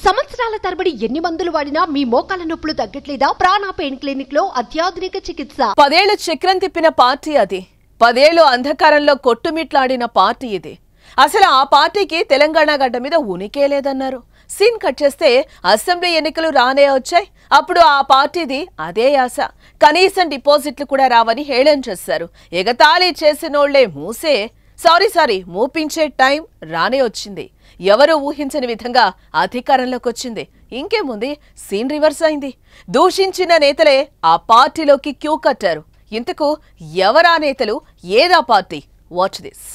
సంవత్సరాల తరబడి ఎన్ని మందులు వాడినా మీ మోకాల నొప్పులు తగ్గట్లేదా? ప్రాణ పెయిన్ క్లినిక్ లో అత్యాధునిక చికిత్స. 10 ఏళ్లు చక్రం తిప్పిన పార్టీ అది. 10 ఏళ్లు అంధకారంలో కొట్టుమిట్లాడిన పార్టీ ఇది. అసలు ఆ పార్టీకి తెలంగాణ గడ్డ మీద ఉనికే లేదన్నారు. సీన్ కట్ చేస్తే అసెంబ్లీ ఎన్నికలు రానే వచ్చాయి. అప్పుడు ఆ పార్టీది అదే యాస. కనీసం డిపాజిట్లు కూడా రావని హేళన చేశారు. ఎగతాళి చేసినోళ్లే మూపించే టైం రానే వచ్చింది. ఎవరు ఊహించని విధంగా అధికారంలోకి వచ్చింది. ఇంకేముంది, సీన్ రివర్స్ అయింది. దూషించిన నేతలే ఆ పార్టీలోకి క్యూ కట్టారు. ఇంతకు ఎవరా నేతలు, ఏదా party? Watch this.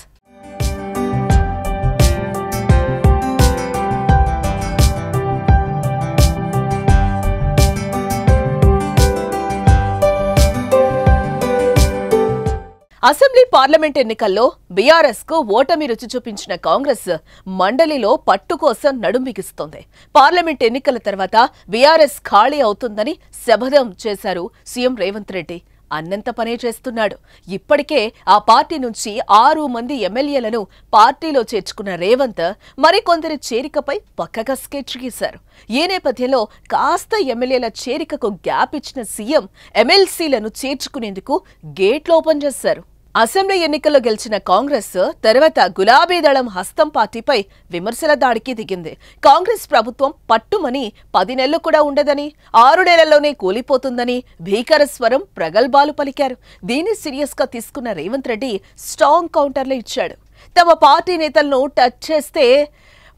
Assembly parliament ఎన్నికల్లో బీఆర్ఎస్ కు ఓటమి రుచి చూపించిన కాంగ్రెస్ మండలిలో పట్టు కోసం నడుంబిగిస్తోంది. పార్లమెంట్ ఎన్నికల తర్వాత బీఆర్ఎస్ ఖాళీ అవుతుందని శపథం చేశారు సీఎం రేవంత్ రెడ్డి. అన్నంత పనే చేస్తున్నాడు. ఇప్పటికే ఆ పార్టీ నుంచి 6 మంది ఎమ్మెల్యేలను పార్టీలో చేర్చుకున్న రేవంత్ మరికొందరి చేరికపై పక్కగా స్కెచ్ గీశారు. ఈ నేపథ్యంలో కాస్త ఎమ్మెల్యేల చేరికకు గ్యాప్ ఇచ్చిన సీఎం ఎమ్మెల్సీలను చేర్చుకునేందుకు గేట్లు ఓపెన్ చేశారు. అసెంబ్లీ ఎన్నికల్లో గెలిచిన కాంగ్రెస్ తర్వాత గులాబీ దళం హస్తం పార్టీపై విమర్శల దాడికి దిగింది. కాంగ్రెస్ ప్రభుత్వం పట్టుమని 10 నెలలు కూడా ఉండదని, 6 నెలల్లోనే కూలిపోతుందని భీకర స్వరం ప్రగల్భాలు పలికారు. దీన్ని సీరియస్ గా తీసుకున్న రేవంత్ రెడ్డి స్ట్రాంగ్ కౌంటర్లు ఇచ్చాడు. తమ పార్టీ నేతలను టచ్ చేస్తే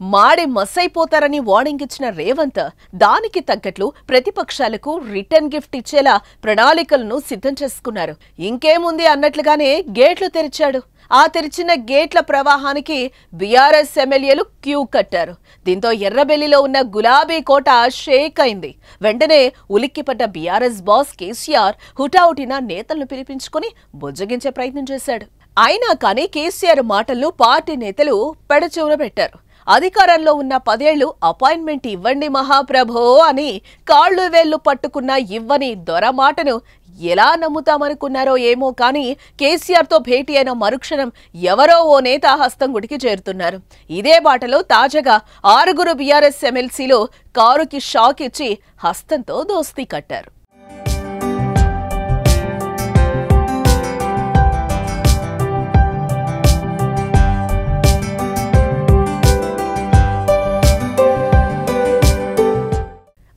మాడి మసైపోతారని వార్నింగ్ ఇచ్చిన రేవంత్ దానికి తగ్గట్లు ప్రతిపక్షాలకు రిటర్న్ గిఫ్ట్ ఇచ్చేలా ప్రణాళికలను సిద్ధం చేసుకున్నారు. ఇంకేముంది అన్నట్లుగానే గేట్లు తెరిచాడు. ఆ తెరిచిన గేట్ల ప్రవాహానికి బీఆర్ఎస్ ఎమ్మెల్యేలు క్యూ కట్టారు. దీంతో ఎర్రబెల్లిలో ఉన్న గులాబీ కోట షేక్ అయింది. వెంటనే ఉలిక్కిపడ్డ బీఆర్ఎస్ బాస్ కేసీఆర్ హుటాహుటిన నేతలను పిలిపించుకుని బుజ్జగించే ప్రయత్నం చేశాడు. అయినా కానీ కేసీఆర్ మాటలను పార్టీ నేతలు పెడచెవున పెట్టారు. అధికారంలో ఉన్న 10 ఏళ్లు అపాయింట్మెంట్ ఇవ్వండి మహాప్రభో అని కాళ్లు వేళ్లు పట్టుకున్న ఇవ్వని దొర మాటను ఎలా నమ్ముతామనుకున్నారో ఏమో కానీ కేసీఆర్తో భేటీ అయిన మరుక్షణం ఎవరో ఓ నేత హస్తం గుడికి చేరుతున్నారు. ఇదే బాటలో తాజాగా 6 బీఆర్ఎస్ ఎమ్మెల్సీలు కారుకి షాక్ ఇచ్చి హస్తంతో దోస్తీ కట్టారు.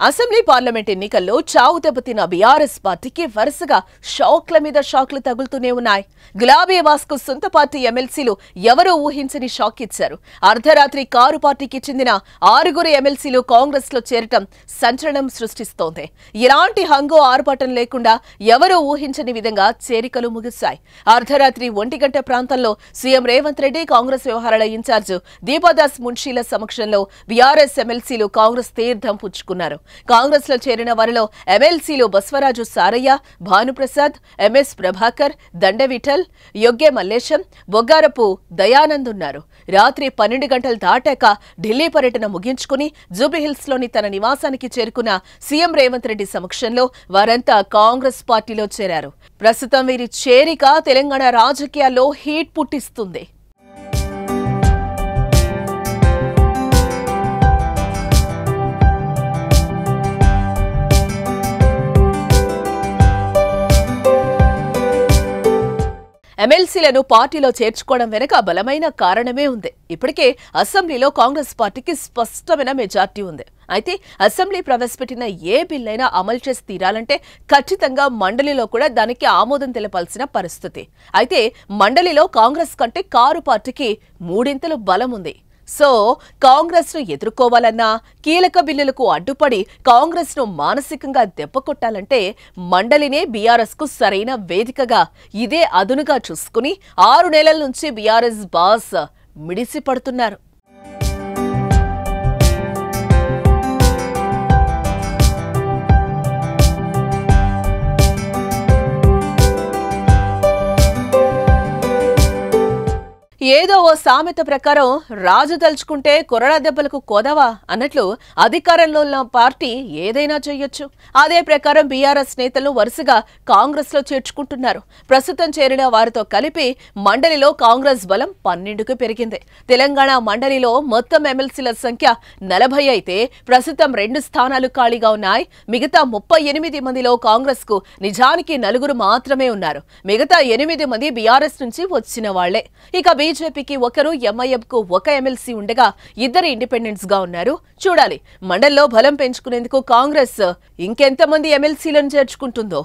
అసెంబ్లీ పార్లమెంట్ ఎన్నికల్లో చావు దెబ్బతిన్న బీఆర్ఎస్ పార్టీకి వరుసగా షాక్ల మీద షాక్లు తగులుతూనే ఉన్నాయి. గులాబీ బాస్కు సొంత పార్టీ ఎమ్మెల్సీలు ఎవరూ ఊహించని షాక్ ఇచ్చారు. అర్ధరాత్రి కారు పార్టీకి చెందిన 6 ఎమ్మెల్సీలు కాంగ్రెస్ లో చేరటం సంచలనం సృష్టిస్తోంది. ఇలాంటి హంగు ఆర్భాటం లేకుండా ఎవరూ ఊహించని విధంగా చేరికలు ముగిశాయి. అర్ధరాత్రి 1 గంట ప్రాంతంలో సీఎం రేవంత్ రెడ్డి, కాంగ్రెస్ వ్యవహారాల ఇన్ఛార్జ్ దీపాదాస్ మున్షీల సమక్షంలో బీఆర్ఎస్ ఎమ్మెల్సీలు కాంగ్రెస్ తీర్థం పుచ్చుకున్నారు. కాంగ్రెస్ లో చేరిన వారిలో ఎమ్మెల్సీలు బస్వరాజు సారయ్య, భానుప్రసాద్, ఎంఎస్ ప్రభాకర్, దండవిఠల్, యొగ్గే మల్లేశం, బొగ్గారపు దయానంద్ ఉన్నారు. రాత్రి 12 గంటలు దాటాక ఢిల్లీ పర్యటన ముగించుకుని జూబ్లీహిల్స్ లోని తన నివాసానికి చేరుకున్న సీఎం రేవంత్ రెడ్డి సమక్షంలో వారంతా కాంగ్రెస్ పార్టీలో చేరారు. ప్రస్తుతం వీరి చేరిక తెలంగాణ రాజకీయాల్లో హీట్ పుట్టిస్తుంది. ఎమ్మెల్సీలను పార్టీలో చేర్చుకోవడం వెనుక బలమైన కారణమే ఉంది. ఇప్పటికే అసెంబ్లీలో కాంగ్రెస్ పార్టీకి స్పష్టమైన మెజార్టీ ఉంది. అయితే అసెంబ్లీ ప్రవేశపెట్టిన ఏ బిల్లైనా అమలు చేసి తీరాలంటే ఖచ్చితంగా మండలిలో కూడా దానికి ఆమోదం తెలపాల్సిన పరిస్థితి. అయితే మండలిలో కాంగ్రెస్ కంటే కారు పార్టీకి 3 ఇంతలు బలం ఉంది. సో కాంగ్రెస్ ను ఎదుర్కోవాలన్నా, కీలక బిల్లులకు అడ్డుపడి కాంగ్రెస్ ను మానసికంగా దెబ్బకొట్టాలంటే మండలినే బీఆర్ఎస్ కు సరైన వేదికగా, ఇదే అదునుగా చూసుకుని 6 నెలల నుంచి బీఆర్ఎస్ బాస్ మిడిసి పడుతున్నారు. ఏదో ఓ సామెత ప్రకారం రాజు తలుచుకుంటే కొరడా దెబ్బలకు కోదవా అన్నట్లు అధికారంలో ఉన్న పార్టీ ఏదైనా చేయొచ్చు. అదే ప్రకారం బీఆర్ఎస్ నేతలను వరుసగా కాంగ్రెస్ లో చేర్చుకుంటున్నారు. ప్రస్తుతం చేరిన వారితో కలిపి మండలిలో కాంగ్రెస్ బలం 12కు పెరిగింది. తెలంగాణ మండలిలో మొత్తం ఎమ్మెల్సీల సంఖ్య 40 అయితే ప్రస్తుతం 2 స్థానాలు ఖాళీగా ఉన్నాయి. మిగతా 38 మందిలో కాంగ్రెస్ కు నిజానికి 4 మాత్రమే ఉన్నారు. మిగతా 8 మంది బీఆర్ఎస్ నుంచి వచ్చిన వాళ్లే. ఇక బీజేపీకి ఒకరు, ఎంఐఎం కు ఒక ఎమ్మెల్సీ ఉండగా 2 ఇండిపెండెంట్స్ గా ఉన్నారు. చూడాలి మండలిలో బలం పెంచుకునేందుకు కాంగ్రెస్ ఇంకెంతమంది ఎమ్మెల్సీలను చేర్చుకుంటుందో.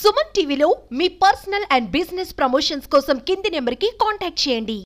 సుమన్ టీవీలో మీ పర్సనల్ అండ్ బిజినెస్ ప్రమోషన్స్ కోసం కింది నెంబర్కి కాంటాక్ట్ చేయండి.